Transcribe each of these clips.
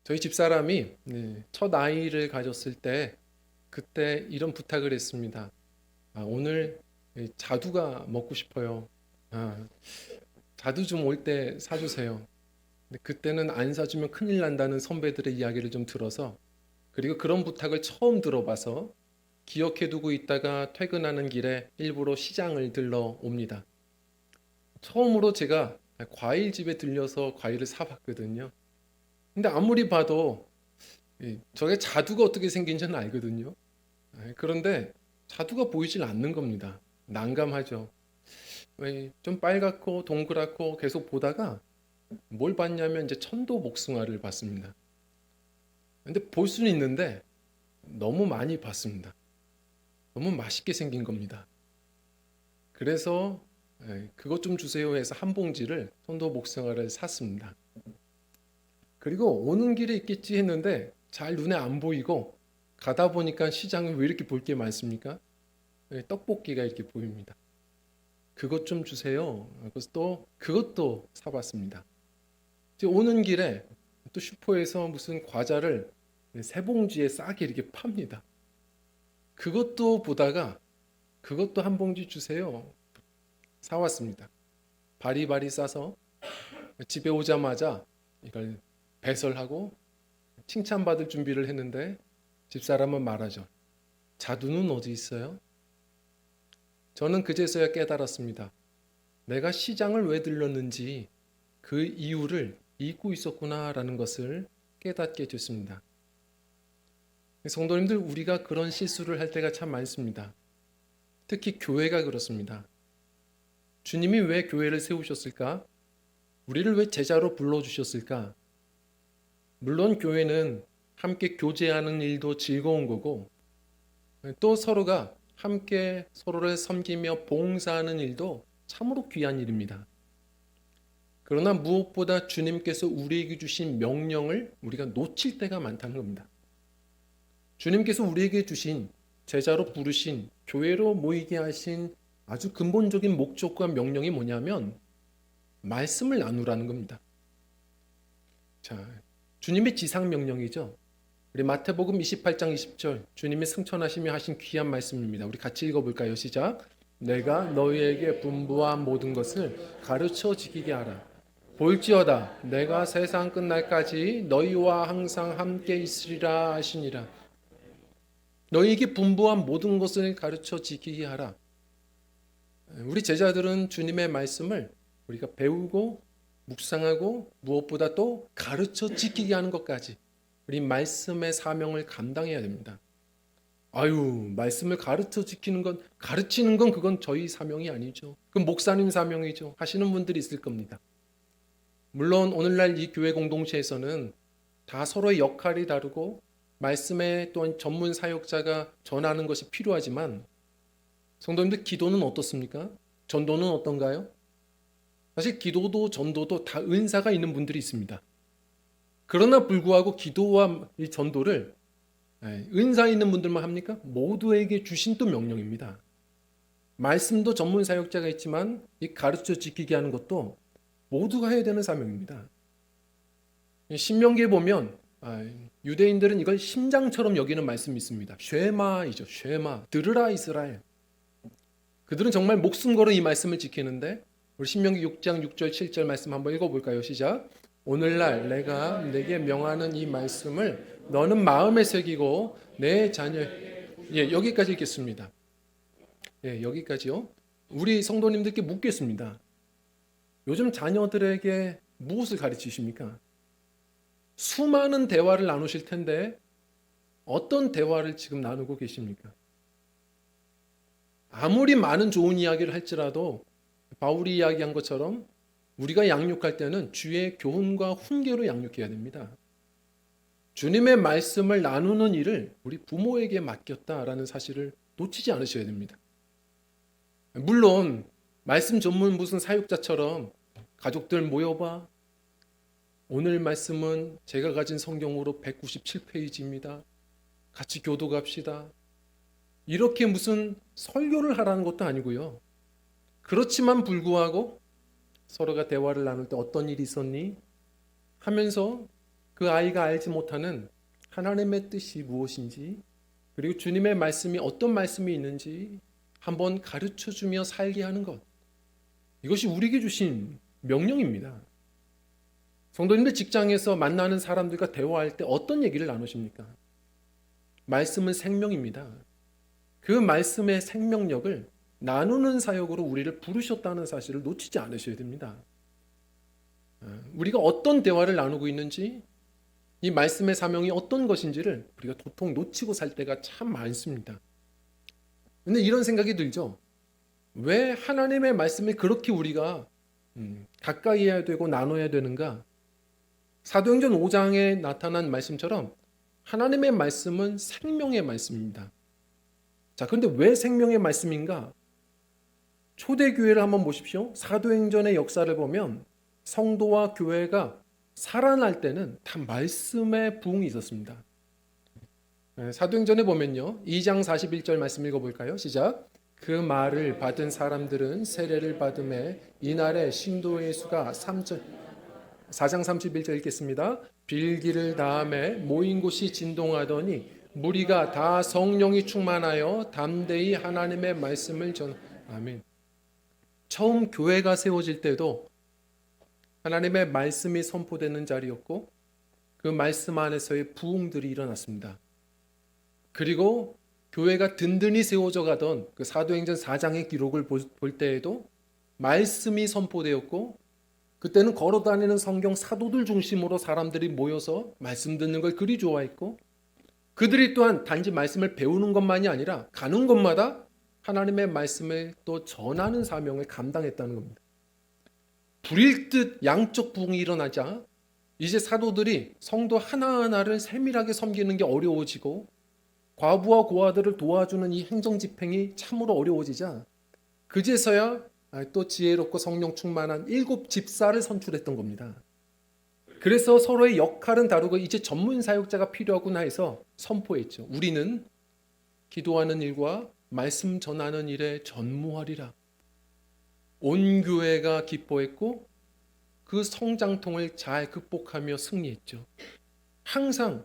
저희 집사람이 첫 아이를 가졌을 때 그때 이런 부탁을 했습니다. 오늘 자두가 먹고 싶어요. 아, 자두 좀 올 때 사주세요. 근데 그때는 안 사주면 큰일 난다는 선배들의 이야기를 좀 들어서, 그리고 그런 부탁을 처음 들어봐서 기억해두고 있다가 퇴근하는 길에 일부러 시장을 들러 옵니다. 처음으로 제가 과일집에 들려서 과일을 사봤거든요. 근데 아무리 봐도 저게 자두가 어떻게 생긴지는 알거든요. 그런데 자두가 보이질 않는 겁니다. 난감하죠. 왜 좀 빨갛고 동그랗고 계속 보다가 뭘 봤냐면 이제 천도 복숭아를 봤습니다. 근데 볼 수는 있는데 너무 많이 봤습니다. 너무 맛있게 생긴 겁니다. 그래서 그것 좀 주세요 해서 한 봉지를 천도 복숭아를 샀습니다. 그리고 오는 길에 있겠지 했는데 잘 눈에 안 보이고 가다 보니까 시장에 왜 이렇게 볼 게 많습니까? 떡볶이가 이렇게 보입니다. 그것 좀 주세요. 그래서 또 그것도 사봤습니다. 이제 오는 길에 또 슈퍼에서 무슨 과자를 세 봉지에 싸게 이렇게 팝니다. 그것도 보다가 그것도 한 봉지 주세요. 사왔습니다. 바리바리 싸서 집에 오자마자 이걸 배설하고 칭찬받을 준비를 했는데 집사람은 말하죠. 자두는 어디 있어요? 저는 그제서야 깨달았습니다. 내가 시장을 왜 들렀는지 그 이유를 잊고 있었구나라는 것을 깨닫게 됐습니다. 성도님들, 우리가 그런 실수를 할 때가 참 많습니다. 특히 교회가 그렇습니다. 주님이 왜 교회를 세우셨을까? 우리를 왜 제자로 불러주셨을까? 물론 교회는 함께 교제하는 일도 즐거운 거고, 또 서로가 함께 서로를 섬기며 봉사하는 일도 참으로 귀한 일입니다. 그러나 무엇보다 주님께서 우리에게 주신 명령을 우리가 놓칠 때가 많다는 겁니다. 주님께서 우리에게 주신, 제자로 부르신, 교회로 모이게 하신 아주 근본적인 목적과 명령이 뭐냐면 말씀을 나누라는 겁니다. 자, 주님의 지상 명령이죠. 우리 마태복음 28장 20절 주님이 승천하시며 하신 귀한 말씀입니다. 우리 같이 읽어볼까요? 시작. 내가 너희에게 분부한 모든 것을 가르쳐 지키게 하라. 볼지어다 내가 세상 끝날까지 너희와 항상 함께 있으리라 하시니라. 너희에게 분부한 모든 것을 가르쳐 지키게 하라. 우리 제자들은 주님의 말씀을 우리가 배우고 묵상하고 무엇보다 또 가르쳐 지키게 하는 것까지 우리 말씀의 사명을 감당해야 됩니다. 말씀을 가르쳐 지키는 건, 가르치는 건 그건 저희 사명이 아니죠. 그건 목사님 사명이죠. 하시는 분들이 있을 겁니다. 물론 오늘날 이 교회 공동체에서는 다 서로의 역할이 다르고 말씀에 또한 전문 사역자가 전하는 것이 필요하지만 성도님들, 기도는 어떻습니까? 전도는 어떤가요? 사실 기도도 전도도 다 은사가 있는 분들이 있습니다. 그러나 불구하고 기도와 이 전도를 은사 있는 분들만 합니까? 모두에게 주신 또 명령입니다. 말씀도 전문 사역자가 있지만 이 가르쳐 지키게 하는 것도 모두가 해야 되는 사명입니다. 신명기에 보면 유대인들은 이걸 심장처럼 여기는 말씀이 있습니다. 쉐마이죠. 쉐마. 들으라 이스라엘. 그들은 정말 목숨 걸어 이 말씀을 지키는데 우리 신명기 6장 6절 7절 말씀 한번 읽어볼까요? 시작. 오늘날 내가 내게 명하는 이 말씀을 너는 마음에 새기고 내 자녀 여기까지 읽겠습니다. 여기까지요. 우리 성도님들께 묻겠습니다. 요즘 자녀들에게 무엇을 가르치십니까? 수많은 대화를 나누실 텐데 어떤 대화를 지금 나누고 계십니까? 아무리 많은 좋은 이야기를 할지라도 바울이 이야기한 것처럼 우리가 양육할 때는 주의 교훈과 훈계로 양육해야 됩니다. 주님의 말씀을 나누는 일을 우리 부모에게 맡겼다라는 사실을 놓치지 않으셔야 됩니다. 물론 말씀 전문 무슨 사역자처럼 가족들 모여봐. 오늘 말씀은 제가 가진 성경으로 197페이지입니다. 같이 교도 갑시다. 이렇게 무슨 설교를 하라는 것도 아니고요. 그렇지만 불구하고 서로가 대화를 나눌 때 어떤 일이 있었니? 하면서 그 아이가 알지 못하는 하나님의 뜻이 무엇인지, 그리고 주님의 말씀이 어떤 말씀이 있는지 한번 가르쳐 주며 살게 하는 것. 이것이 우리에게 주신 명령입니다. 성도님들, 직장에서 만나는 사람들과 대화할 때 어떤 얘기를 나누십니까? 말씀은 생명입니다. 그 말씀의 생명력을 나누는 사역으로 우리를 부르셨다는 사실을 놓치지 않으셔야 됩니다. 우리가 어떤 대화를 나누고 있는지, 이 말씀의 사명이 어떤 것인지를 우리가 도통 놓치고 살 때가 참 많습니다. 근데 이런 생각이 들죠. 왜 하나님의 말씀을 그렇게 우리가 가까이 해야 되고 나눠야 되는가? 사도행전 5장에 나타난 말씀처럼 하나님의 말씀은 생명의 말씀입니다. 자, 그런데 왜 생명의 말씀인가? 초대교회를 한번 보십시오. 사도행전의 역사를 보면 성도와 교회가 살아날 때는 다 말씀의 부흥이 있었습니다. 사도행전에 보면요, 2장 41절 말씀 읽어볼까요? 시작. 그 말을 받은 사람들은 세례를 받음에 이날에 신도의 수가 4장 31절 읽겠습니다. 빌기를 다음에 모인 곳이 진동하더니 무리가 다 성령이 충만하여 담대히 하나님의 말씀을 아멘. 처음 교회가 세워질 때도 하나님의 말씀이 선포되는 자리였고 그 말씀 안에서의 부흥들이 일어났습니다. 그리고 교회가 든든히 세워져 가던 그 사도행전 4장의 기록을 볼 때에도 말씀이 선포되었고, 그때는 걸어다니는 성경 사도들 중심으로 사람들이 모여서 말씀 듣는 걸 그리 좋아했고, 그들이 또한 단지 말씀을 배우는 것만이 아니라 가는 곳마다 하나님의 말씀을 또 전하는 사명을 감당했다는 겁니다. 불일 듯 양쪽 부흥이 일어나자 이제 사도들이 성도 하나하나를 세밀하게 섬기는 게 어려워지고, 과부와 고아들을 도와주는 이 행정 집행이 참으로 어려워지자 그제서야 또 지혜롭고 성령 충만한 7 집사를 선출했던 겁니다. 그래서 서로의 역할은 다르고 이제 전문 사역자가 필요하구나 해서 선포했죠. 우리는 기도하는 일과 말씀 전하는 일에 전무하리라. 온 교회가 기뻐했고 그 성장통을 잘 극복하며 승리했죠. 항상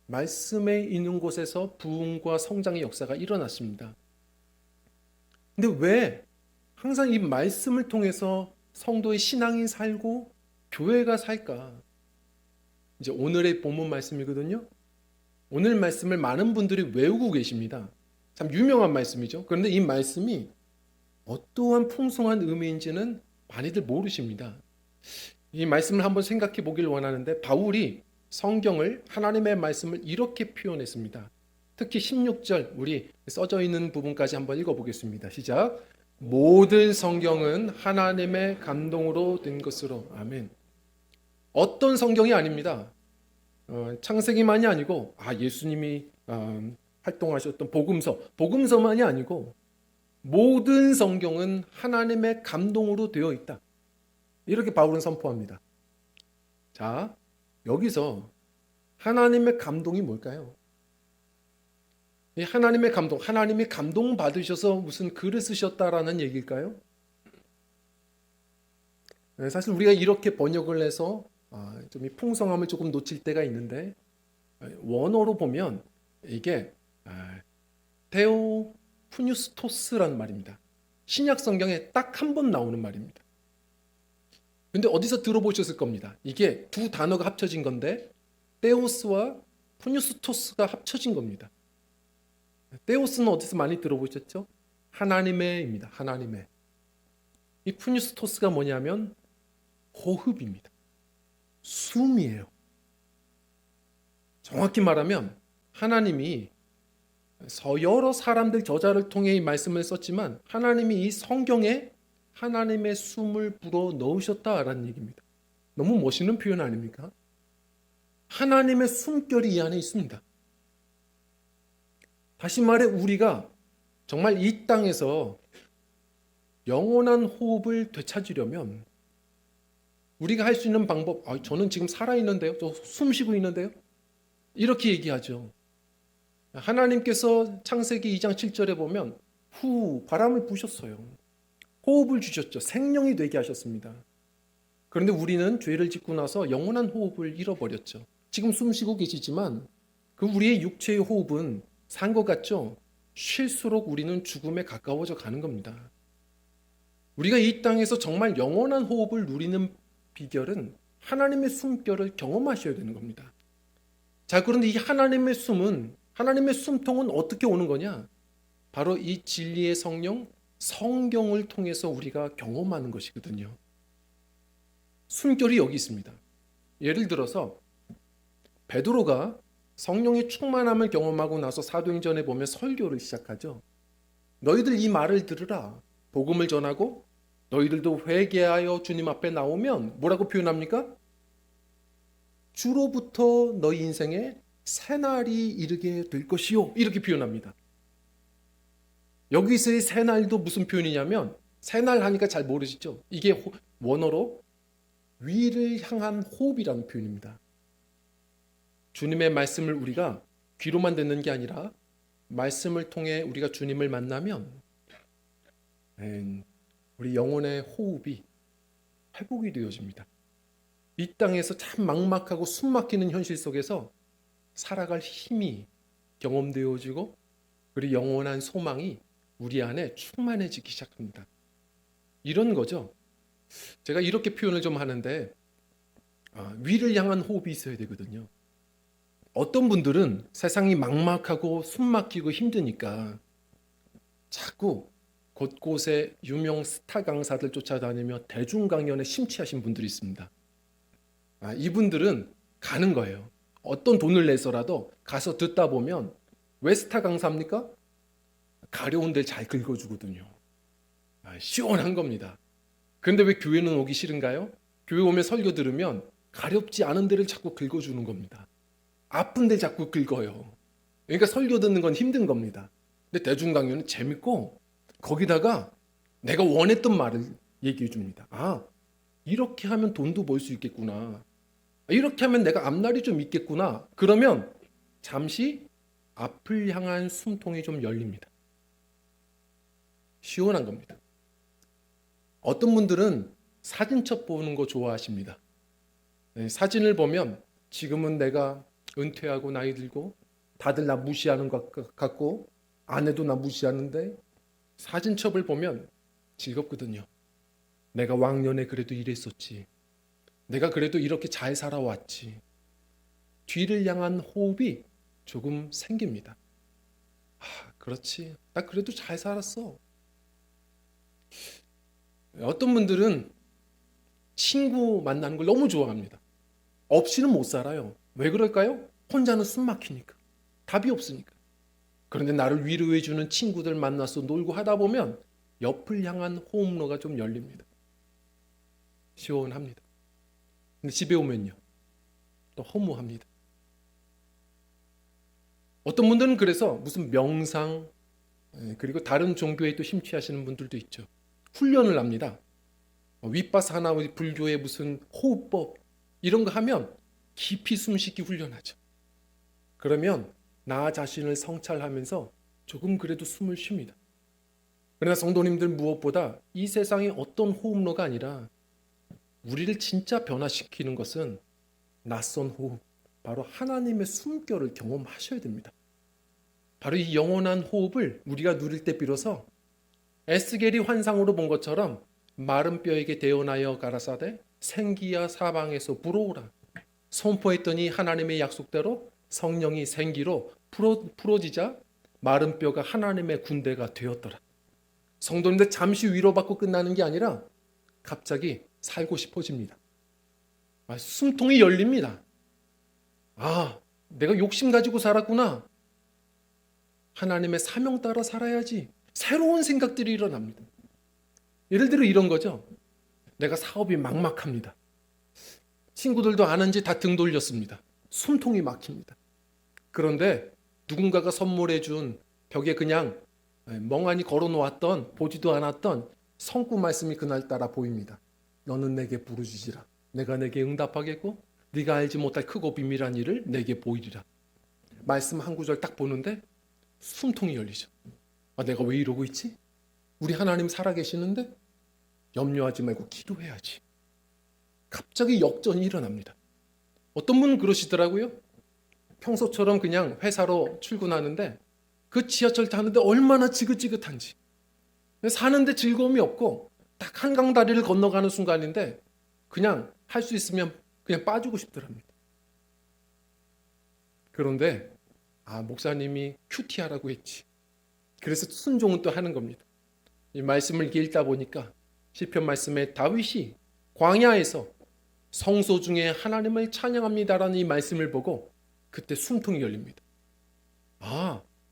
말씀에 있는 곳에서 부흥과 성장의 역사가 일어났습니다. 근데 왜 항상 이 말씀을 통해서 성도의 신앙이 살고 교회가 살까? 이제 오늘의 본문 말씀이거든요. 오늘 말씀을 많은 분들이 외우고 계십니다. 참 유명한 말씀이죠. 그런데 이 말씀이 어떠한 풍성한 의미인지는 많이들 모르십니다. 이 말씀을 한번 생각해 보길 원하는데, 바울이 성경을, 하나님의 말씀을 이렇게 표현했습니다. 특히 16절 우리 써져 있는 부분까지 한번 읽어보겠습니다. 시작. 모든 성경은 하나님의 감동으로 된 것으로. 아멘. 어떤 성경이 아닙니다. 창세기만이 아니고 예수님이 활동하셨던 복음서만이 아니고 모든 성경은 하나님의 감동으로 되어 있다. 이렇게 바울은 선포합니다. 자, 여기서 하나님의 감동이 뭘까요? 이 하나님의 감동, 하나님이 감동 받으셔서 무슨 글을 쓰셨다라는 얘기일까요? 사실 우리가 이렇게 번역을 해서 좀 이 풍성함을 조금 놓칠 때가 있는데, 원어로 보면 이게 테오푸뉴스토스라는 말입니다. 신약 성경에 딱 한 번 나오는 말입니다. 근데 어디서 들어보셨을 겁니다. 이게 두 단어가 합쳐진 건데 테오스와 푸뉴스토스가 합쳐진 겁니다. 테오스는 어디서 많이 들어보셨죠? 하나님의입니다. 하나님의. 이 푸뉴스토스가 뭐냐면 호흡입니다. 숨이에요. 정확히 말하면 하나님이 여러 사람들 저자를 통해 이 말씀을 썼지만 하나님이 이 성경에 하나님의 숨을 불어 넣으셨다라는 얘기입니다. 너무 멋있는 표현 아닙니까? 하나님의 숨결이 이 안에 있습니다. 다시 말해 우리가 정말 이 땅에서 영원한 호흡을 되찾으려면 우리가 할 수 있는 방법, 저는 지금 살아있는데요, 저 숨 쉬고 있는데요, 이렇게 얘기하죠. 하나님께서 창세기 2장 7절에 보면 바람을 부셨어요. 호흡을 주셨죠. 생명이 되게 하셨습니다. 그런데 우리는 죄를 짓고 나서 영원한 호흡을 잃어버렸죠. 지금 숨 쉬고 계시지만 그 우리의 육체의 호흡은 산 것 같죠? 쉴수록 우리는 죽음에 가까워져 가는 겁니다. 우리가 이 땅에서 정말 영원한 호흡을 누리는 비결은 하나님의 숨결을 경험하셔야 되는 겁니다. 자, 그런데 이 하나님의 숨은, 하나님의 숨통은 어떻게 오는 거냐? 바로 이 진리의 성령, 성경을 통해서 우리가 경험하는 것이거든요. 숨결이 여기 있습니다. 예를 들어서 베드로가 성령의 충만함을 경험하고 나서 사도행전에 보면 설교를 시작하죠. 너희들 이 말을 들으라. 복음을 전하고 너희들도 회개하여 주님 앞에 나오면 뭐라고 표현합니까? 주로부터 너희 인생에 새날이 이르게 될 것이요. 이렇게 표현합니다. 여기서의 새날도 무슨 표현이냐면, 새날 하니까 잘 모르시죠? 이게 원어로 위를 향한 호흡이라는 표현입니다. 주님의 말씀을 우리가 귀로만 듣는 게 아니라 말씀을 통해 우리가 주님을 만나면 우리 영혼의 호흡이 회복이 되어집니다. 이 땅에서 참 막막하고 숨막히는 현실 속에서 살아갈 힘이 경험되어지고 그리고 영원한 소망이 우리 안에 충만해지기 시작합니다. 이런 거죠. 제가 이렇게 표현을 좀 하는데 위를 향한 호흡이 있어야 되거든요. 어떤 분들은 세상이 막막하고 숨막히고 힘드니까 자꾸 곳곳에 유명 스타 강사들 쫓아다니며 대중 강연에 심취하신 분들이 있습니다. 이분들은 가는 거예요. 어떤 돈을 내서라도 가서 듣다 보면 왜 스타 강사입니까? 가려운 데를 잘 긁어주거든요. 시원한 겁니다. 그런데 왜 교회는 오기 싫은가요? 교회 오면 설교 들으면 가렵지 않은 데를 자꾸 긁어주는 겁니다. 아픈 데를 자꾸 긁어요. 그러니까 설교 듣는 건 힘든 겁니다. 근데 대중 강연은 재밌고 거기다가 내가 원했던 말을 얘기해 줍니다. 이렇게 하면 돈도 벌 수 있겠구나. 이렇게 하면 내가 앞날이 좀 있겠구나. 그러면 잠시 앞을 향한 숨통이 좀 열립니다. 시원한 겁니다. 어떤 분들은 사진첩 보는 거 좋아하십니다. 사진을 보면 지금은 내가 은퇴하고 나이 들고 다들 나 무시하는 것 같고 아내도 나 무시하는데 사진첩을 보면 즐겁거든요. 내가 왕년에 그래도 이랬었지. 내가 그래도 이렇게 잘 살아왔지. 뒤를 향한 호흡이 조금 생깁니다. 그렇지. 나 그래도 잘 살았어. 어떤 분들은 친구 만나는 걸 너무 좋아합니다. 없이는 못 살아요. 왜 그럴까요? 혼자는 숨 막히니까. 답이 없으니까. 그런데 나를 위로해주는 친구들 만나서 놀고 하다 보면 옆을 향한 호흡로가 좀 열립니다. 시원합니다. 근데 집에 오면요. 또 허무합니다. 어떤 분들은 그래서 무슨 명상 그리고 다른 종교에 또 심취하시는 분들도 있죠. 훈련을 합니다. 윗바사나 불교의 무슨 호흡법 이런 거 하면 깊이 숨쉬기 훈련하죠. 그러면 나 자신을 성찰하면서 조금 그래도 숨을 쉽니다. 그러나 성도님들 무엇보다 이 세상의 어떤 호흡로가 아니라 우리를 진짜 변화시키는 것은 낯선 호흡, 바로 하나님의 숨결을 경험하셔야 됩니다. 바로 이 영원한 호흡을 우리가 누릴 때 비로소 에스겔이 환상으로 본 것처럼 마른 뼈에게 대언하여 가라사대 생기야 사방에서 불어오라. 선포했더니 하나님의 약속대로 성령이 생기로 풀어지자 마른 뼈가 하나님의 군대가 되었더라. 성도님들 잠시 위로받고 끝나는 게 아니라 갑자기 살고 싶어집니다. 숨통이 열립니다. 내가 욕심 가지고 살았구나. 하나님의 사명 따라 살아야지. 새로운 생각들이 일어납니다. 예를 들어 이런 거죠. 내가 사업이 막막합니다. 친구들도 아는지 다 등 돌렸습니다. 숨통이 막힙니다. 그런데 누군가가 선물해 준 벽에 그냥 멍하니 걸어놓았던 보지도 않았던 성구 말씀이 그날따라 보입니다. 너는 내게 부르짖으라. 내가 내게 응답하겠고 네가 알지 못할 크고 비밀한 일을 내게 보이리라. 말씀 한 구절 딱 보는데 숨통이 열리죠. 내가 왜 이러고 있지? 우리 하나님 살아계시는데? 염려하지 말고 기도해야지. 갑자기 역전이 일어납니다. 어떤 분은 그러시더라고요. 평소처럼 그냥 회사로 출근하는데 그 지하철 타는데 얼마나 지긋지긋한지, 사는데 즐거움이 없고 딱 한강 다리를 건너가는 순간인데 그냥 할 수 있으면 그냥 빠지고 싶더랍니다. 그런데 목사님이 큐티하라고 했지. 그래서 순종은 또 하는 겁니다. 이 말씀을 읽다 보니까 시편 말씀에 다윗이 광야에서 성소 중에 하나님을 찬양합니다라는 이 말씀을 보고 그때 숨통이 열립니다.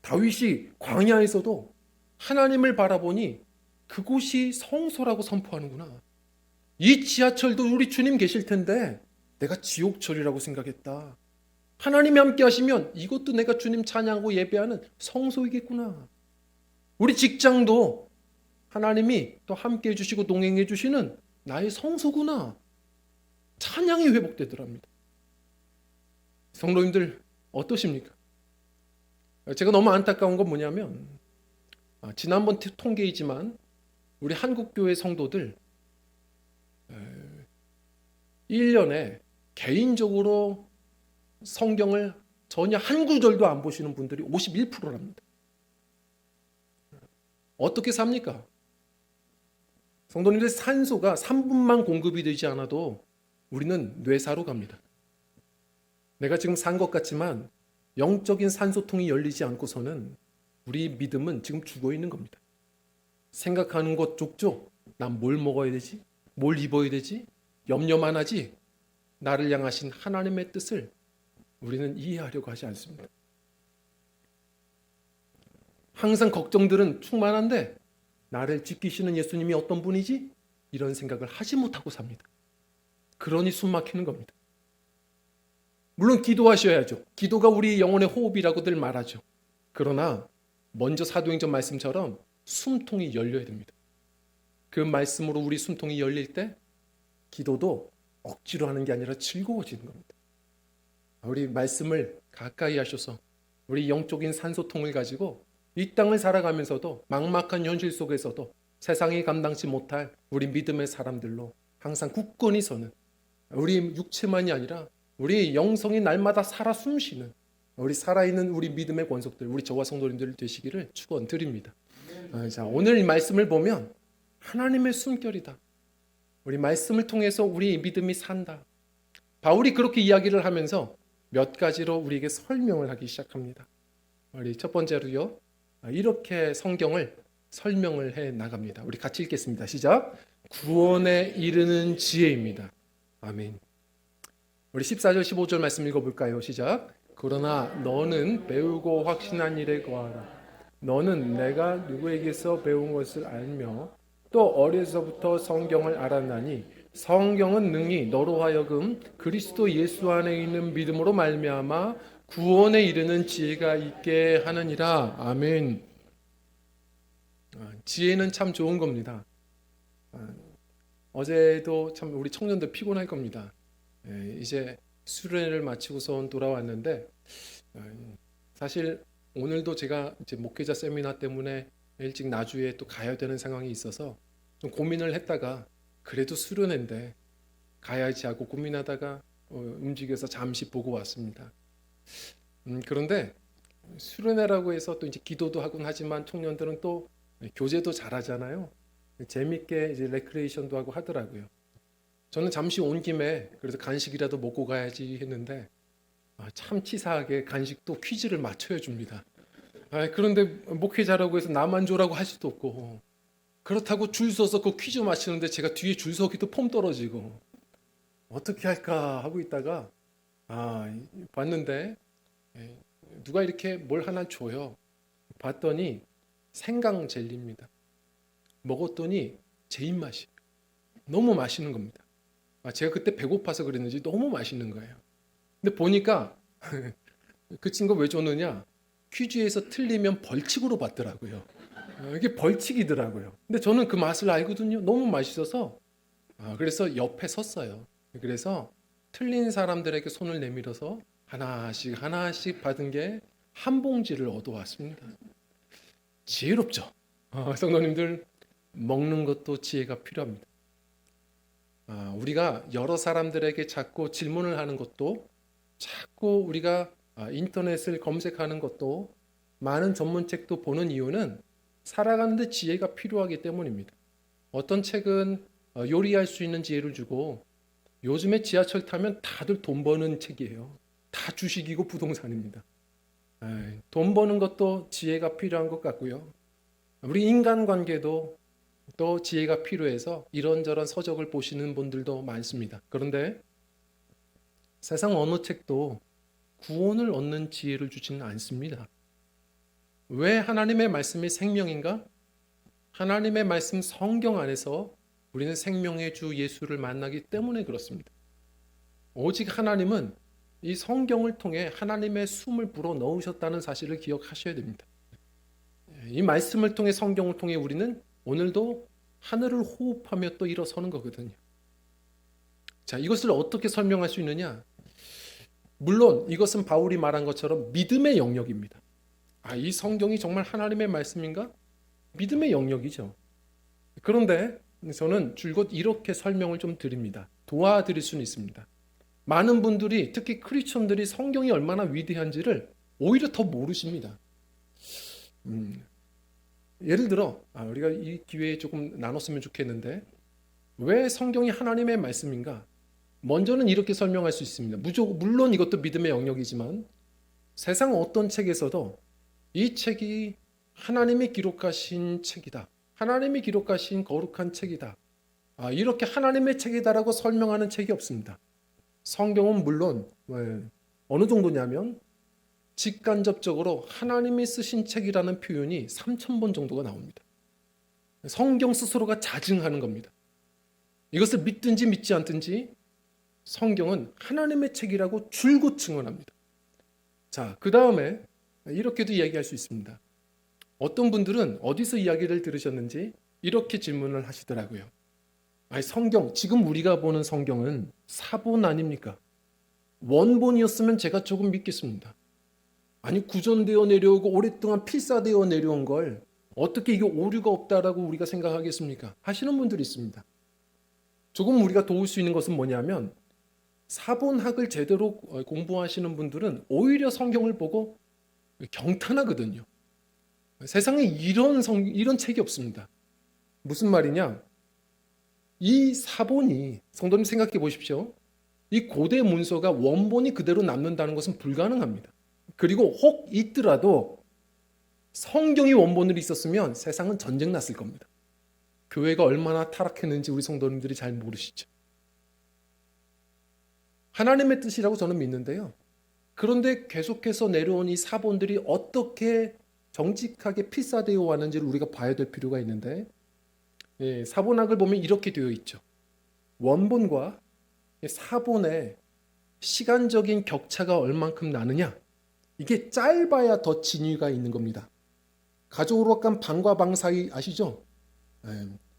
다윗이 광야에서도 하나님을 바라보니 그곳이 성소라고 선포하는구나. 이 지하철도 우리 주님 계실 텐데 내가 지옥철이라고 생각했다. 하나님이 함께 하시면 이것도 내가 주님 찬양하고 예배하는 성소이겠구나. 우리 직장도 하나님이 또 함께 해주시고 동행해 주시는 나의 성소구나. 찬양이 회복되더랍니다. 성도님들 어떠십니까? 제가 너무 안타까운 건 뭐냐면 지난번 통계이지만 우리 한국교회 성도들 1년에 개인적으로 성경을 전혀 한 구절도 안 보시는 분들이 51%랍니다. 어떻게 삽니까? 성도님들 산소가 3분만 공급이 되지 않아도 우리는 뇌사로 갑니다. 내가 지금 산 것 같지만 영적인 산소통이 열리지 않고서는 우리 믿음은 지금 죽어 있는 겁니다. 생각하는 것 족족, 난 뭘 먹어야 되지? 뭘 입어야 되지? 염려만 하지 나를 향하신 하나님의 뜻을 우리는 이해하려고 하지 않습니다. 항상 걱정들은 충만한데 나를 지키시는 예수님이 어떤 분이지? 이런 생각을 하지 못하고 삽니다. 그러니 숨 막히는 겁니다. 물론 기도하셔야죠. 기도가 우리 영혼의 호흡이라고들 말하죠. 그러나 먼저 사도행전 말씀처럼 숨통이 열려야 됩니다. 그 말씀으로 우리 숨통이 열릴 때 기도도 억지로 하는 게 아니라 즐거워지는 겁니다. 우리 말씀을 가까이 하셔서 우리 영적인 산소통을 가지고 이 땅을 살아가면서도 막막한 현실 속에서도 세상이 감당치 못할 우리 믿음의 사람들로 항상 굳건히 서는 우리 육체만이 아니라 우리 영성이 날마다 살아 숨쉬는 우리 살아있는 우리 믿음의 권속들, 우리 저와 성도님들 되시기를 축원드립니다. 자, 오늘 이 말씀을 보면 하나님의 숨결이다. 우리 말씀을 통해서 우리 믿음이 산다. 바울이 그렇게 이야기를 하면서 몇 가지로 우리에게 설명을 하기 시작합니다. 우리 첫 번째로요, 이렇게 성경을 설명을 해 나갑니다. 우리 같이 읽겠습니다. 시작. 구원에 이르는 지혜입니다. 아멘. 우리 14절 15절 말씀 읽어볼까요? 시작. 그러나 너는 배우고 확신한 일에 거하라. 너는 내가 누구에게서 배운 것을 알며 또 어려서부터 성경을 알았나니 성경은 능히 너로 하여금 그리스도 예수 안에 있는 믿음으로 말미암아 구원에 이르는 지혜가 있게 하느니라. 아멘. 지혜는 참 좋은 겁니다. 어제도 참 우리 청년들 피곤할 겁니다. 이제 수련회를 마치고서 돌아왔는데 사실 오늘도 제가 이제 목회자 세미나 때문에 일찍 나주에 또 가야 되는 상황이 있어서 좀 고민을 했다가 그래도 수련회인데 가야지 하고 고민하다가 움직여서 잠시 보고 왔습니다. 그런데 수련회라고 해서 또 이제 기도도 하곤 하지만 청년들은 또 교제도 잘하잖아요. 재밌게 이제 레크레이션도 하고 하더라고요. 저는 잠시 온 김에 그래서 간식이라도 먹고 가야지 했는데 참 치사하게 간식도 퀴즈를 맞춰야 줍니다. 그런데 목회자라고 해서 나만 줘라고 할 수도 없고 그렇다고 줄 서서 그 퀴즈 맞추는데 제가 뒤에 줄 서기도 폼 떨어지고 어떻게 할까 하고 있다가 봤는데 누가 이렇게 뭘 하나 줘요. 봤더니 생강 젤리입니다. 먹었더니 제 입맛이 너무 맛있는 겁니다. 제가 그때 배고파서 그랬는지 너무 맛있는 거예요. 근데 보니까 그 친구가 왜 줬느냐, 퀴즈에서 틀리면 벌칙으로 받더라고요. 이게 벌칙이더라고요. 근데 저는 그 맛을 알거든요. 너무 맛있어서 그래서 옆에 섰어요. 그래서 틀린 사람들에게 손을 내밀어서 하나씩 하나씩 받은 게 한 봉지를 얻어왔습니다. 지혜롭죠. 성도님들, 먹는 것도 지혜가 필요합니다. 우리가 여러 사람들에게 자꾸 질문을 하는 것도 자꾸 우리가 인터넷을 검색하는 것도 많은 전문책도 보는 이유는 살아가는데 지혜가 필요하기 때문입니다. 어떤 책은 요리할 수 있는 지혜를 주고 요즘에 지하철 타면 다들 돈 버는 책이에요. 다 주식이고 부동산입니다. 돈 버는 것도 지혜가 필요한 것 같고요. 우리 인간관계도 또 지혜가 필요해서 이런저런 서적을 보시는 분들도 많습니다. 그런데 세상 어느 책도 구원을 얻는 지혜를 주지는 않습니다. 왜 하나님의 말씀이 생명인가? 하나님의 말씀 성경 안에서 우리는 생명의 주 예수를 만나기 때문에 그렇습니다. 오직 하나님은 이 성경을 통해 하나님의 숨을 불어 넣으셨다는 사실을 기억하셔야 됩니다. 이 말씀을 통해 성경을 통해 우리는 오늘도 하늘을 호흡하며 또 일어서는 거거든요. 자, 이것을 어떻게 설명할 수 있느냐? 물론 이것은 바울이 말한 것처럼 믿음의 영역입니다. 이 성경이 정말 하나님의 말씀인가? 믿음의 영역이죠. 그런데 저는 줄곧 이렇게 설명을 좀 드립니다. 도와드릴 수는 있습니다. 많은 분들이 특히 크리스천들이 성경이 얼마나 위대한지를 오히려 더 모르십니다. 예를 들어 우리가 이 기회에 조금 나눴으면 좋겠는데 왜 성경이 하나님의 말씀인가? 먼저는 이렇게 설명할 수 있습니다. 물론 이것도 믿음의 영역이지만 세상 어떤 책에서도 이 책이 하나님이 기록하신 책이다. 하나님이 기록하신 거룩한 책이다. 이렇게 하나님의 책이다라고 설명하는 책이 없습니다. 성경은 물론 어느 정도냐면 직간접적으로 하나님이 쓰신 책이라는 표현이 3,000번 정도가 나옵니다. 성경 스스로가 자증하는 겁니다. 이것을 믿든지 믿지 않든지 성경은 하나님의 책이라고 줄곧 증언합니다. 자, 그 다음에 이렇게도 이야기할 수 있습니다. 어떤 분들은 어디서 이야기를 들으셨는지 이렇게 질문을 하시더라고요. 성경, 지금 우리가 보는 성경은 사본 아닙니까? 원본이었으면 제가 조금 믿겠습니다. 구전되어 내려오고 오랫동안 필사되어 내려온 걸 어떻게 이게 오류가 없다라고 우리가 생각하겠습니까? 하시는 분들이 있습니다. 조금 우리가 도울 수 있는 것은 뭐냐면 사본학을 제대로 공부하시는 분들은 오히려 성경을 보고 경탄하거든요. 세상에 이런 책이 없습니다. 무슨 말이냐? 이 사본이, 성도님 생각해 보십시오. 이 고대 문서가 원본이 그대로 남는다는 것은 불가능합니다. 그리고 혹 있더라도 성경이 원본으로 있었으면 세상은 전쟁 났을 겁니다. 교회가 얼마나 타락했는지 우리 성도님들이 잘 모르시죠. 하나님의 뜻이라고 저는 믿는데요. 그런데 계속해서 내려온 이 사본들이 어떻게 정직하게 필사되어 왔는지를 우리가 봐야 될 필요가 있는데 사본학을 보면 이렇게 되어 있죠. 원본과 사본의 시간적인 격차가 얼만큼 나느냐? 이게 짧아야 더 진위가 있는 겁니다. 가족으로 방과 방 사이 아시죠?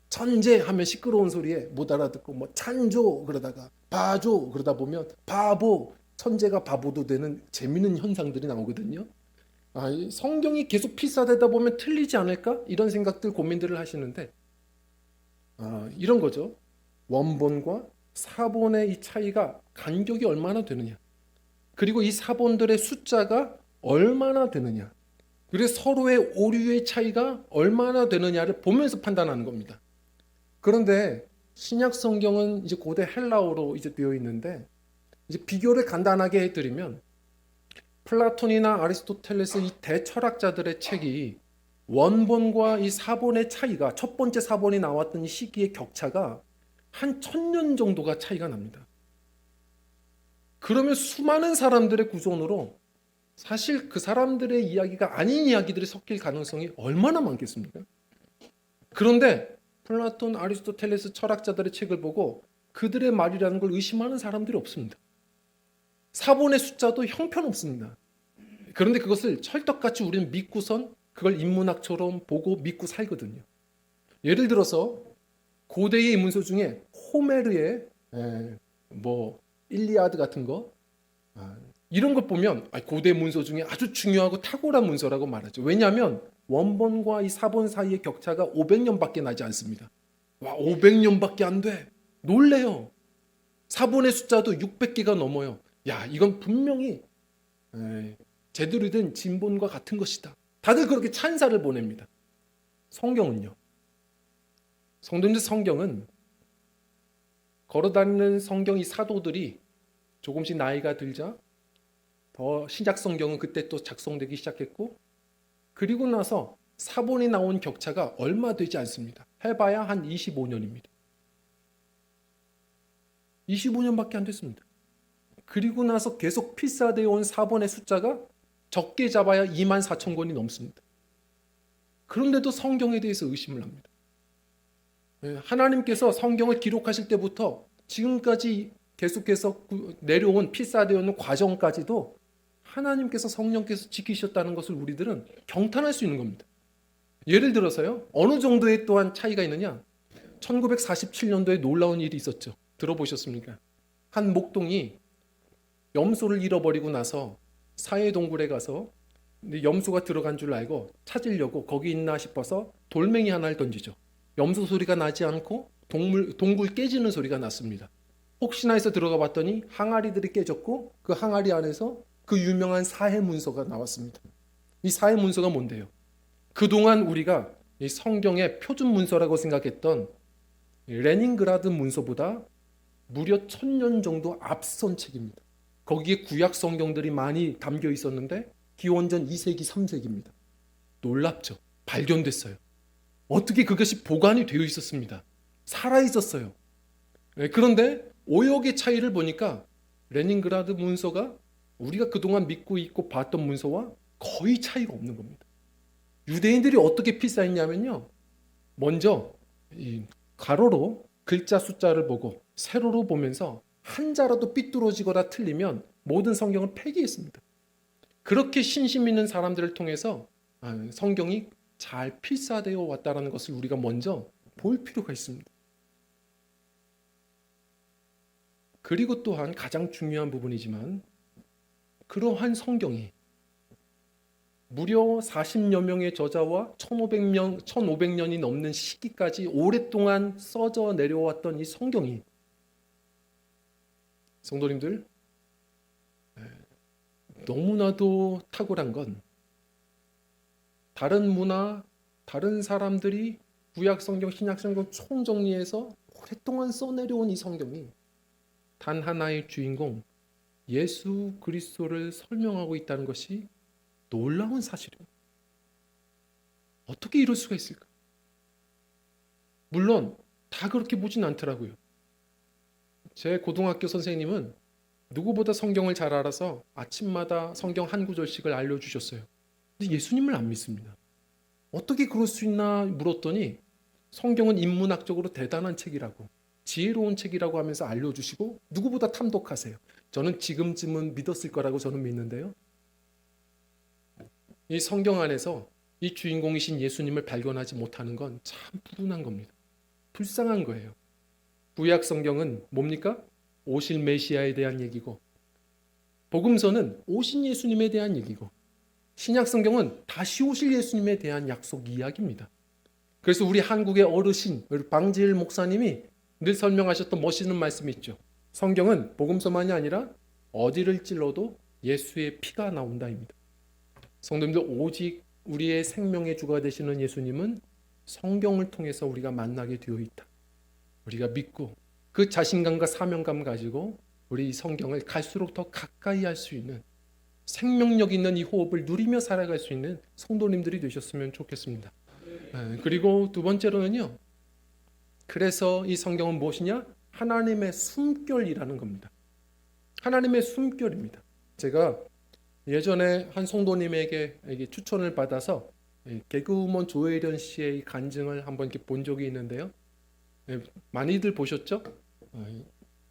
천재 하면 시끄러운 소리에 못 알아듣고 찬조 그러다가 바조 그러다 보면 바보, 천재가 바보도 되는 재미있는 현상들이 나오거든요. 성경이 계속 필사되다 보면 틀리지 않을까? 이런 생각들, 고민들을 하시는데 이런 거죠. 원본과 사본의 이 차이가 간격이 얼마나 되느냐, 그리고 이 사본들의 숫자가 얼마나 되느냐, 그래서 서로의 오류의 차이가 얼마나 되느냐를 보면서 판단하는 겁니다. 그런데 신약 성경은 이제 고대 헬라어로 이제 되어 있는데 이제 비교를 간단하게 해드리면 플라톤이나 아리스토텔레스 이 대철학자들의 책이 원본과 이 사본의 차이가, 첫 번째 사본이 나왔던 이 시기의 격차가 한 1000년 정도가 차이가 납니다. 그러면 수많은 사람들의 구성으로 사실 그 사람들의 이야기가 아닌 이야기들이 섞일 가능성이 얼마나 많겠습니까? 그런데 플라톤, 아리스토텔레스 철학자들의 책을 보고 그들의 말이라는 걸 의심하는 사람들이 없습니다. 사본의 숫자도 형편없습니다. 그런데 그것을 찰떡같이 우리는 믿고선 그걸 인문학처럼 보고 믿고 살거든요. 예를 들어서 고대의 문서 중에 호메르의 일리아드 같은 거, 이런 것 보면 고대 문서 중에 아주 중요하고 탁월한 문서라고 말하죠. 왜냐하면 원본과 이 사본 사이의 격차가 500년밖에 나지 않습니다. 500년밖에 안 돼. 놀래요. 사본의 숫자도 600개가 넘어요. 야, 이건 분명히 제대로 된 진본과 같은 것이다. 다들 그렇게 찬사를 보냅니다. 성경은요. 성도님들, 성경은 걸어다니는 성경 이 사도들이 조금씩 나이가 들자 더 신약 성경은 그때 또 작성되기 시작했고, 그리고 나서 사본이 나온 격차가 얼마 되지 않습니다. 해봐야 한 25년입니다. 25년밖에 안 됐습니다. 그리고 나서 계속 필사되어 온 사본의 숫자가 적게 잡아야 2만 4천 권이 넘습니다. 그런데도 성경에 대해서 의심을 합니다. 하나님께서 성경을 기록하실 때부터 지금까지 계속해서 내려온 필사되어 있는 과정까지도 하나님께서 성령께서 지키셨다는 것을 우리들은 경탄할 수 있는 겁니다. 예를 들어서요, 어느 정도의 또한 차이가 있느냐, 1947년도에 놀라운 일이 있었죠. 들어보셨습니까? 한 목동이 염소를 잃어버리고 나서 사회동굴에 가서 염소가 들어간 줄 알고 찾으려고 거기 있나 싶어서 돌멩이 하나를 던지죠. 염소 소리가 나지 않고 동굴 깨지는 소리가 났습니다. 혹시나 해서 들어가 봤더니 항아리들이 깨졌고 그 항아리 안에서 그 유명한 사해문서가 나왔습니다. 이 사해문서가 뭔데요? 그동안 우리가 이 성경의 표준 문서라고 생각했던 레닌그라드 문서보다 무려 1000년 정도 앞선 책입니다. 거기에 구약 성경들이 많이 담겨 있었는데 기원전 2세기, 3세기입니다. 놀랍죠? 발견됐어요. 어떻게 그것이 보관이 되어 있었습니다. 살아 있었어요. 그런데 오역의 차이를 보니까 레닌그라드 문서가 우리가 그동안 믿고 있고 봤던 문서와 거의 차이가 없는 겁니다. 유대인들이 어떻게 필사했냐면요, 먼저 이 가로로 글자 숫자를 보고 세로로 보면서 한자라도 삐뚤어지거나 틀리면 모든 성경을 폐기했습니다. 그렇게 신심 있는 사람들을 통해서 성경이 잘 필사되어 왔다는 것을 우리가 먼저 볼 필요가 있습니다. 그리고 또한 가장 중요한 부분이지만, 그러한 성경이 무려 40여 명의 저자와 1500년이 넘는 시기까지 오랫동안 써져 내려왔던 이 성경이, 성도님들, 너무나도 탁월한 건 다른 문화, 다른 사람들이 구약 성경, 신약 성경 총정리해서 오랫동안 써내려온 이 성경이 단 하나의 주인공 예수 그리스도를 설명하고 있다는 것이 놀라운 사실입니다. 어떻게 이럴 수가 있을까? 물론 다 그렇게 보진 않더라고요. 제 고등학교 선생님은 누구보다 성경을 잘 알아서 아침마다 성경 한 구절씩을 알려주셨어요. 근데 예수님을 안 믿습니다. 어떻게 그럴 수 있나 물었더니 성경은 인문학적으로 대단한 책이라고, 지혜로운 책이라고 하면서 알려주시고 누구보다 탐독하세요. 저는 지금쯤은 믿었을 거라고 저는 믿는데요. 이 성경 안에서 이 주인공이신 예수님을 발견하지 못하는 건 참 불운한 겁니다. 불쌍한 거예요. 구약 성경은 뭡니까? 오실 메시아에 대한 얘기고, 복음서는 오신 예수님에 대한 얘기고, 신약 성경은 다시 오실 예수님에 대한 약속 이야기입니다. 그래서 우리 한국의 어르신 방지일 목사님이 늘 설명하셨던 멋있는 말씀이 있죠. 성경은 복음서만이 아니라 어디를 찔러도 예수의 피가 나온다입니다. 성도님들, 오직 우리의 생명의 주가 되시는 예수님은 성경을 통해서 우리가 만나게 되어 있다. 우리가 믿고 그 자신감과 사명감 가지고 우리 이 성경을 갈수록 더 가까이 할 수 있는, 생명력 있는 이 호흡을 누리며 살아갈 수 있는 성도님들이 되셨으면 좋겠습니다. 그리고 두 번째로는요, 그래서 이 성경은 무엇이냐? 하나님의 숨결이라는 겁니다. 하나님의 숨결입니다. 제가 예전에 한 성도님에게 추천을 받아서 개그우먼 조혜련 씨의 간증을 한번 이렇게 본 적이 있는데요. 많이들 보셨죠?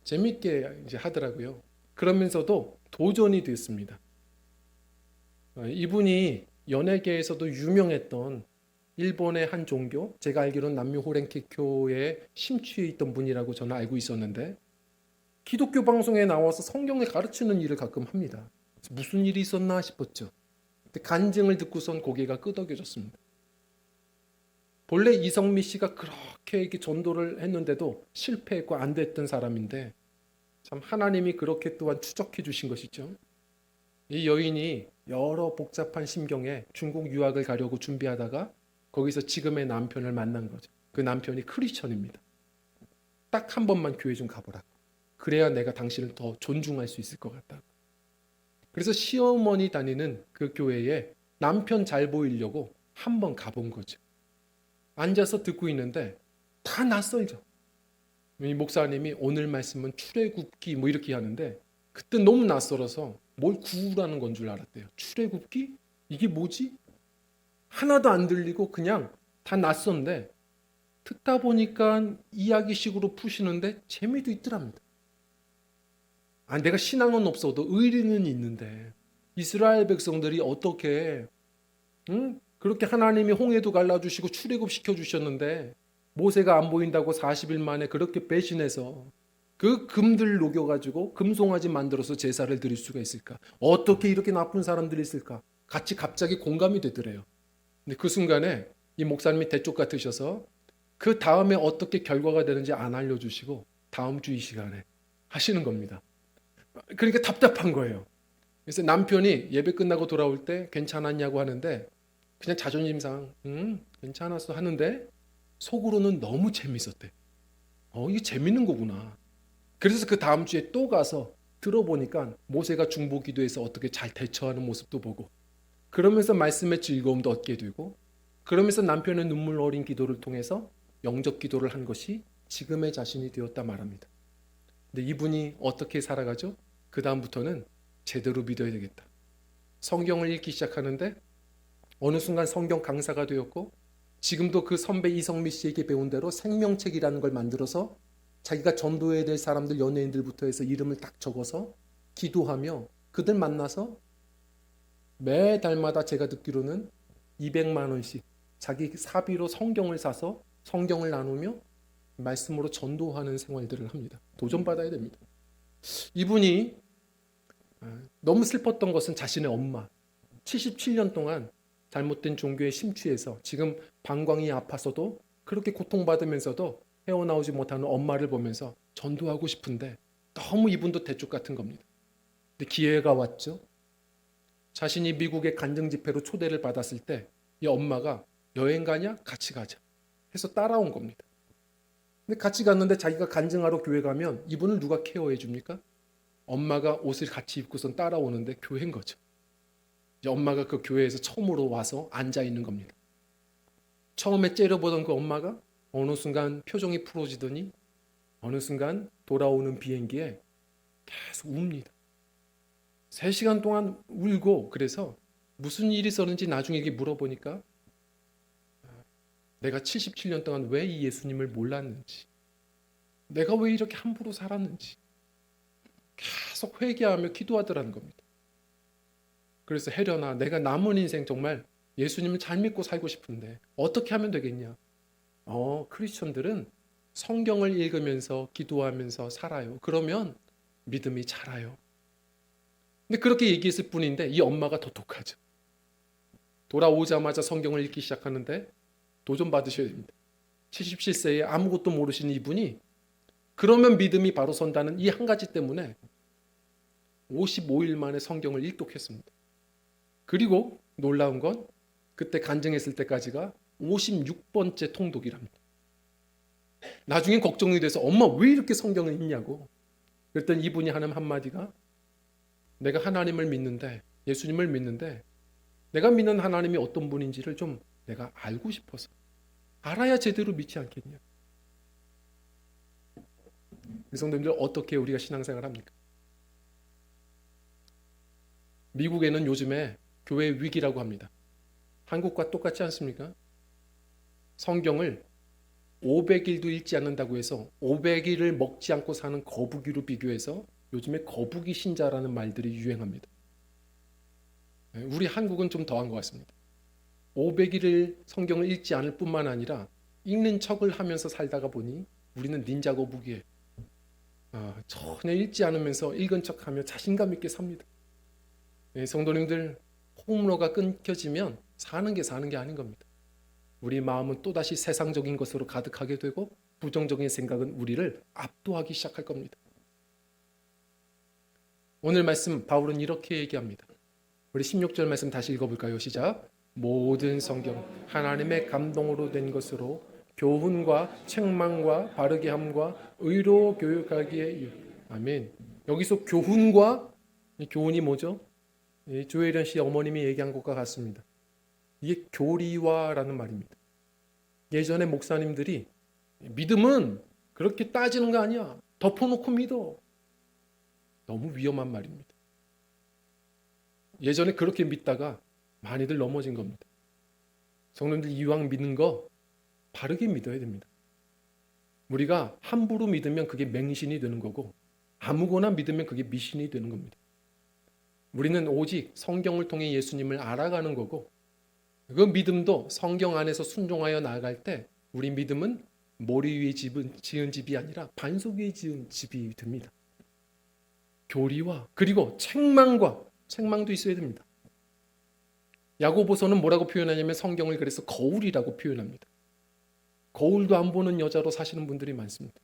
재밌게 이제 하더라고요. 그러면서도 도전이 됐습니다. 이분이 연예계에서도 유명했던 일본의 한 종교, 제가 알기로는 남미 호랭케교에 심취해 있던 분이라고 저는 알고 있었는데, 기독교 방송에 나와서 성경을 가르치는 일을 가끔 합니다. 무슨 일이 있었나 싶었죠. 근데 간증을 듣고선 고개가 끄덕여졌습니다. 본래 이성미 씨가 그렇게 전도를 했는데도 실패했고 안 됐던 사람인데, 참 하나님이 그렇게 또한 추적해 주신 것이죠. 이 여인이 여러 복잡한 심경에 중국 유학을 가려고 준비하다가 거기서 지금의 남편을 만난 거죠. 그 남편이 크리스천입니다. 딱 한 번만 교회 좀 가보라. 그래야 내가 당신을 더 존중할 수 있을 것 같다. 그래서 시어머니 다니는 그 교회에 남편 잘 보이려고 한 번 가본 거죠. 앉아서 듣고 있는데 다 낯설죠. 이 목사님이 오늘 말씀은 출애굽기 뭐 이렇게 하는데 그때 너무 낯설어서 뭘 구우라는 건 줄 알았대요. 출애굽기? 이게 뭐지? 하나도 안 들리고 그냥 다 낯선데 듣다 보니까 이야기식으로 푸시는데 재미도 있더랍니다. 아, 내가 신앙은 없어도 의리는 있는데 이스라엘 백성들이 어떻게 그렇게 하나님이 홍해도 갈라주시고 출애굽시켜 주셨는데 모세가 안 보인다고 40일 만에 그렇게 배신해서 그 금들 녹여가지고 금송아지 만들어서 제사를 드릴 수가 있을까? 어떻게 이렇게 나쁜 사람들이 있을까? 같이 갑자기 공감이 되더래요. 근데 그 순간에 이 목사님이 대쪽 같으셔서 그 다음에 어떻게 결과가 되는지 안 알려주시고 다음 주 이 시간에 하시는 겁니다. 그러니까 답답한 거예요. 그래서 남편이 예배 끝나고 돌아올 때 괜찮았냐고 하는데 그냥 자존심상 괜찮았어 하는데 속으로는 너무 재밌었대. 이게 재밌는 거구나. 그래서 그 다음 주에 또 가서 들어보니까 모세가 중보기도에서 어떻게 잘 대처하는 모습도 보고 그러면서 말씀의 즐거움도 얻게 되고 그러면서 남편의 눈물 어린 기도를 통해서 영접 기도를 한 것이 지금의 자신이 되었다 말합니다. 근데 이분이 어떻게 살아가죠? 그 다음부터는 제대로 믿어야 되겠다. 성경을 읽기 시작하는데 어느 순간 성경 강사가 되었고 지금도 그 선배 이성미 씨에게 배운 대로 생명책이라는 걸 만들어서 자기가 전도해야 될 사람들 연예인들부터 해서 이름을 딱 적어서 기도하며 그들 만나서 매달마다 제가 듣기로는 200만 원씩 자기 사비로 성경을 사서 성경을 나누며 말씀으로 전도하는 생활들을 합니다. 도전받아야 됩니다. 이분이 너무 슬펐던 것은 자신의 엄마 77년 동안 잘못된 종교에 심취해서 지금 방광이 아파서도 그렇게 고통받으면서도 헤어나오지 못하는 엄마를 보면서 전도하고 싶은데 너무 이분도 대쪽 같은 겁니다. 근데 기회가 왔죠. 자신이 미국의 간증 집회로 초대를 받았을 때 이 엄마가 여행 가냐? 같이 가자 해서 따라온 겁니다. 근데 같이 갔는데 자기가 간증하러 교회 가면 이분을 누가 케어해 줍니까? 엄마가 옷을 같이 입고선 따라오는데 교회인 거죠. 이제 엄마가 그 교회에서 처음으로 와서 앉아 있는 겁니다. 처음에 째려보던 그 엄마가 어느 순간 표정이 풀어지더니 어느 순간 돌아오는 비행기에 계속 웁니다. 3시간 동안 울고 그래서 무슨 일이 있었는지 나중에 이게 물어보니까 내가 77년 동안 왜 이 예수님을 몰랐는지 내가 왜 이렇게 함부로 살았는지 계속 회개하며 기도하더라는 겁니다. 그래서 혜련아 내가 남은 인생 정말 예수님을 잘 믿고 살고 싶은데 어떻게 하면 되겠냐. 크리스천들은 성경을 읽으면서 기도하면서 살아요. 그러면 믿음이 자라요. 근데 그렇게 얘기했을 뿐인데 이 엄마가 더 독하죠. 돌아오자마자 성경을 읽기 시작하는데 도전 받으셔야 됩니다. 77세에 아무것도 모르시는 이분이 그러면 믿음이 바로 선다는 이 한 가지 때문에 55일 만에 성경을 일독했습니다. 그리고 놀라운 건 그때 간증했을 때까지가 56번째 통독이랍니다. 나중엔 걱정이 돼서 엄마 왜 이렇게 성경을 읽냐고 그랬더니 이분이 하는 한마디가 내가 하나님을 믿는데 예수님을 믿는데 내가 믿는 하나님이 어떤 분인지를 좀 내가 알고 싶어서 알아야 제대로 믿지 않겠냐. 성도님들 어떻게 우리가 신앙생활 합니까? 미국에는 요즘에 교회 위기라고 합니다. 한국과 똑같지 않습니까? 성경을 500일도 읽지 않는다고 해서 500일을 먹지 않고 사는 거북이로 비교해서 요즘에 거북이 신자라는 말들이 유행합니다. 우리 한국은 좀 더한 것 같습니다. 500일을 성경을 읽지 않을 뿐만 아니라 읽는 척을 하면서 살다가 보니 우리는 닌자 거북이에 전혀 읽지 않으면서 읽은 척하며 자신감 있게 삽니다. 성도님들 호흡로가 끊겨지면 사는 게 아닌 겁니다. 우리 마음은 또다시 세상적인 것으로 가득하게 되고 부정적인 생각은 우리를 압도하기 시작할 겁니다. 오늘 말씀 바울은 이렇게 얘기합니다. 우리 16절 말씀 다시 읽어볼까요? 시작. 모든 성경 하나님의 감동으로 된 것으로 교훈과 책망과 바르게 함과 의로 교육하기에 아멘. 여기서 교훈과 이 교훈이 뭐죠? 조혜련 씨 어머님이 얘기한 것과 같습니다. 이게 교리화라는 말입니다. 예전에 목사님들이 믿음은 그렇게 따지는 거 아니야. 덮어놓고 믿어. 너무 위험한 말입니다. 예전에 그렇게 믿다가 많이들 넘어진 겁니다. 성도님들 이왕 믿는 거 바르게 믿어야 됩니다. 우리가 함부로 믿으면 그게 맹신이 되는 거고 아무거나 믿으면 그게 미신이 되는 겁니다. 우리는 오직 성경을 통해 예수님을 알아가는 거고 그 믿음도 성경 안에서 순종하여 나아갈 때 우리 믿음은 모리 위에 지은 집이 아니라 반석 위에 지은 집이 됩니다. 교리와 그리고 책망도 있어야 됩니다. 야고보서는 뭐라고 표현하냐면 성경을 그래서 거울이라고 표현합니다. 거울도 안 보는 여자로 사시는 분들이 많습니다.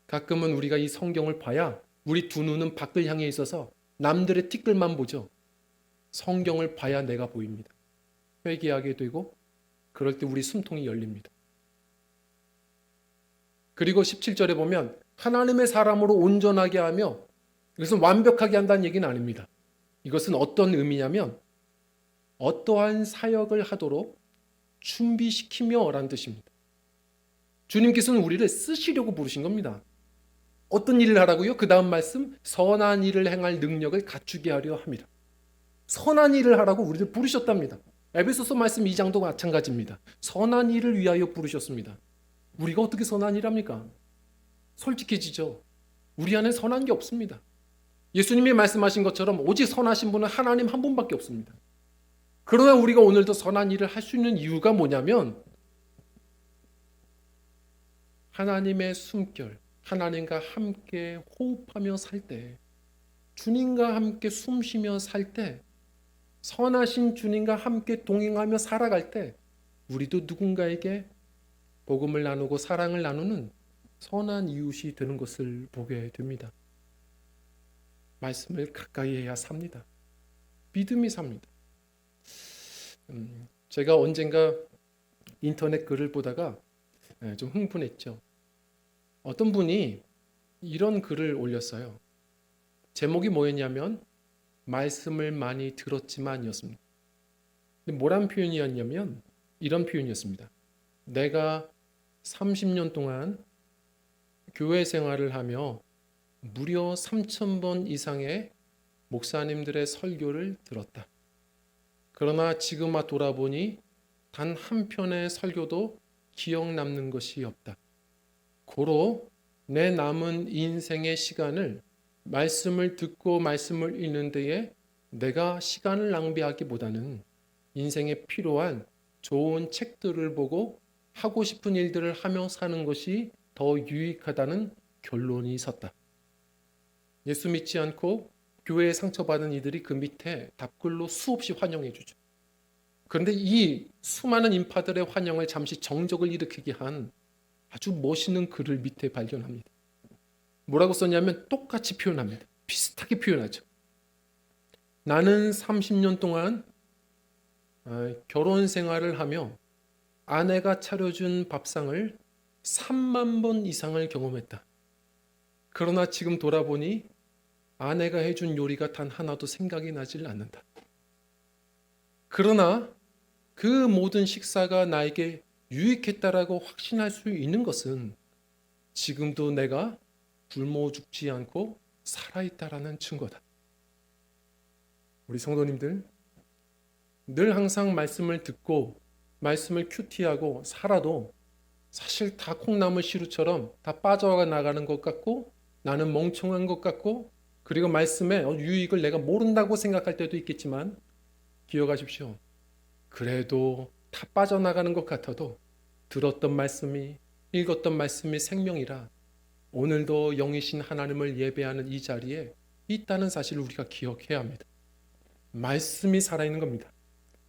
가끔은 우리가 이 성경을 봐야 우리 두 눈은 밖을 향해 있어서 남들의 티끌만 보죠. 성경을 봐야 내가 보입니다. 회개하게 되고 그럴 때 우리 숨통이 열립니다. 그리고 17절에 보면 하나님의 사람으로 온전하게 하며 이것은 완벽하게 한다는 얘기는 아닙니다. 이것은 어떤 의미냐면 어떠한 사역을 하도록 준비시키며 라는 뜻입니다. 주님께서는 우리를 쓰시려고 부르신 겁니다. 어떤 일을 하라고요? 그 다음 말씀 선한 일을 행할 능력을 갖추게 하려 합니다. 선한 일을 하라고 우리를 부르셨답니다. 에베소서 말씀 2장도 마찬가지입니다. 선한 일을 위하여 부르셨습니다. 우리가 어떻게 선한 일 합니까? 솔직해지죠. 우리 안에 선한 게 없습니다. 예수님이 말씀하신 것처럼 오직 선하신 분은 하나님 한 분밖에 없습니다. 그러나 우리가 오늘도 선한 일을 할 수 있는 이유가 뭐냐면 하나님의 숨결, 하나님과 함께 호흡하며 살 때, 주님과 함께 숨쉬며 살 때, 선하신 주님과 함께 동행하며 살아갈 때 우리도 누군가에게 복음을 나누고 사랑을 나누는 선한 이웃이 되는 것을 보게 됩니다. 말씀을 가까이 해야 삽니다. 믿음이 삽니다. 제가 언젠가 인터넷 글을 보다가 좀 흥분했죠. 어떤 분이 이런 글을 올렸어요. 제목이 뭐였냐면 말씀을 많이 들었지만이었습니다. 뭐란 표현이었냐면 이런 표현이었습니다. 내가 30년 동안 교회 생활을 하며 무려 3,000번 이상의 목사님들의 설교를 들었다. 그러나 지금 돌아보니 단 한 편의 설교도 기억 남는 것이 없다. 고로 내 남은 인생의 시간을 말씀을 듣고 말씀을 읽는 데에 내가 시간을 낭비하기보다는 인생에 필요한 좋은 책들을 보고 하고 싶은 일들을 하며 사는 것이 더 유익하다는 결론이 섰다. 예수 믿지 않고 교회에 상처받은 이들이 그 밑에 답글로 수없이 환영해 주죠. 그런데 이 수많은 인파들의 환영을 잠시 정적을 일으키게 한 아주 멋있는 글을 밑에 발견합니다. 뭐라고 썼냐면 똑같이 표현합니다. 비슷하게 표현하죠. 나는 30년 동안 결혼 생활을 하며 아내가 차려준 밥상을 3만 번 이상을 경험했다. 그러나 지금 돌아보니 아내가 해준 요리가 단 하나도 생각이 나질 않는다. 그러나 그 모든 식사가 나에게 유익했다라고 확신할 수 있는 것은 지금도 내가 굶어 죽지 않고 살아있다라는 증거다. 우리 성도님들, 늘 항상 말씀을 듣고 말씀을 큐티하고 살아도 사실 다 콩나물 시루처럼 다 빠져가 나가는 것 같고 나는 멍청한 것 같고 그리고 말씀의 유익을 내가 모른다고 생각할 때도 있겠지만 기억하십시오. 그래도 다 빠져나가는 것 같아도 들었던 말씀이 읽었던 말씀이 생명이라 오늘도 영이신 하나님을 예배하는 이 자리에 있다는 사실을 우리가 기억해야 합니다. 말씀이 살아있는 겁니다.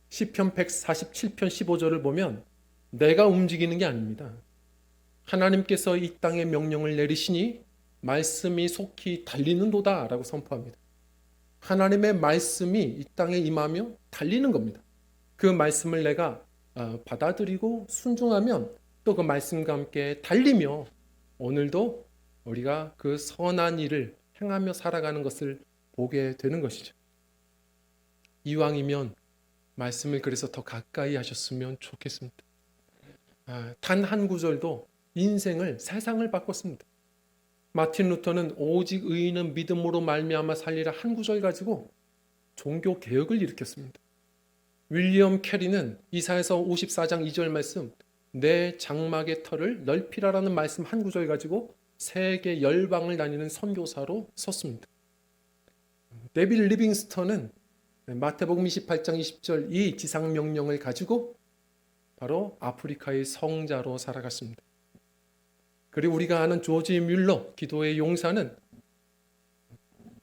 시편 147편 15절을 보면 내가 움직이는 게 아닙니다. 하나님께서 이 땅에 명령을 내리시니 말씀이 속히 달리는도다 라고 선포합니다. 하나님의 말씀이 이 땅에 임하며 달리는 겁니다. 그 말씀을 내가 받아들이고 순종하면 또 그 말씀과 함께 달리며 오늘도 우리가 그 선한 일을 행하며 살아가는 것을 보게 되는 것이죠. 이왕이면 말씀을 그래서 더 가까이 하셨으면 좋겠습니다. 단 한 구절도 인생을, 세상을 바꿨습니다. 마틴 루터는 오직 의인은 믿음으로 말미암아 살리라 한 구절 가지고 종교 개혁을 일으켰습니다. 윌리엄 캐리는 이사야서 54장 2절 말씀 내 장막의 털을 넓히라라는 말씀 한 구절 가지고 세계 열방을 다니는 선교사로 섰습니다. 데빌 리빙스턴은 마태복음 28장 20절 이 지상명령을 가지고 바로 아프리카의 성자로 살아갔습니다. 그리고 우리가 아는 조지 뮬러 기도의 용사는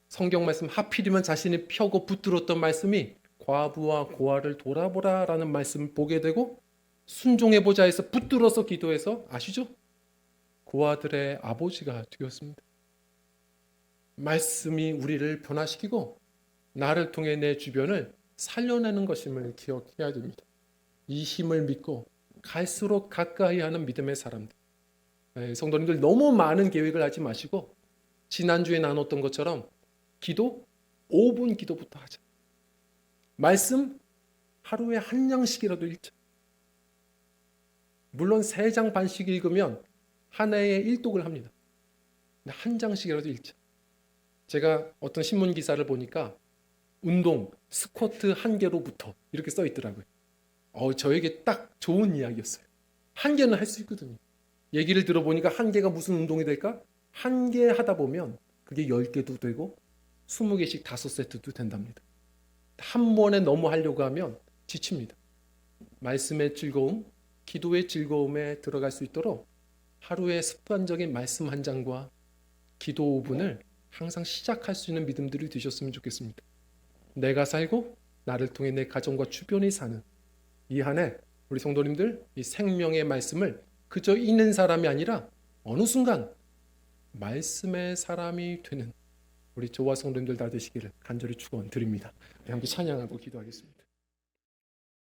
성경 말씀 하필이면 자신이 펴고 붙들었던 말씀이 과부와 고아를 돌아보라 라는 말씀을 보게 되고 순종해보자 해서 붙들어서 기도해서 아시죠? 고아들의 아버지가 되었습니다. 말씀이 우리를 변화시키고 나를 통해 내 주변을 살려내는 것임을 기억해야 됩니다. 이 힘을 믿고 갈수록 가까이 하는 믿음의 사람들. 성도님들 너무 많은 계획을 하지 마시고 지난주에 나눴던 것처럼 기도 5분 기도부터 하자. 말씀 하루에 한 장씩이라도 읽자. 물론 3장 반씩 읽으면 한 해에 1독을 합니다. 한 장씩이라도 읽자. 제가 어떤 신문 기사를 보니까 운동, 스쿼트 1개로부터 이렇게 써 있더라고요. 저에게 딱 좋은 이야기였어요. 1개는 할 수 있거든요. 얘기를 들어보니까 1개가 무슨 운동이 될까? 1개 하다 보면 그게 10개도 되고 20개씩 5세트도 된답니다. 한 번에 너무 하려고 하면 지칩니다. 말씀의 즐거움, 기도의 즐거움에 들어갈 수 있도록 하루에 습관적인 말씀 한 장과 기도 5분을 항상 시작할 수 있는 믿음들이 되셨으면 좋겠습니다. 내가 살고 나를 통해 내 가정과 주변이 사는 이 한 해 우리 성도님들 이 생명의 말씀을 그저 읽는 사람이 아니라 어느 순간 말씀의 사람이 되는 우리 저와 성도님들 다 되시기를 간절히 축원드립니다. 함께 찬양하고 기도하겠습니다.